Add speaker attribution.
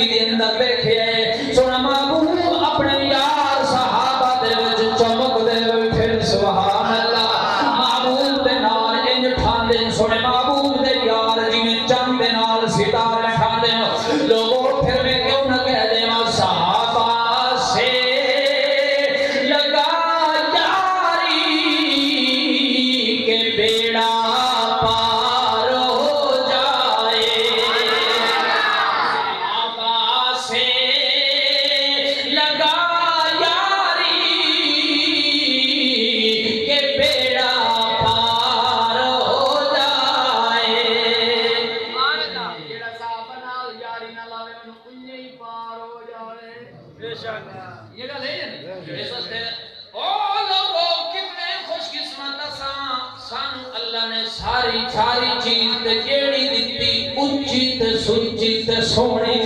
Speaker 1: اندر دیکھے سونا محبوب اپنے یار صحابہ دے وچ چمک دے پھر سبحان اللہ محبوب دے نال انج ٹھاندے سونے محبوب دے یار جویں چند دے نال ستارے ٹھاندے لوگوں پھر میں کیوں نہ کہہ دے صحابہ سے لگا یاری کہ بیڑا ساری چیز تے جیڑی دتی اونچی تے سچی تے سونی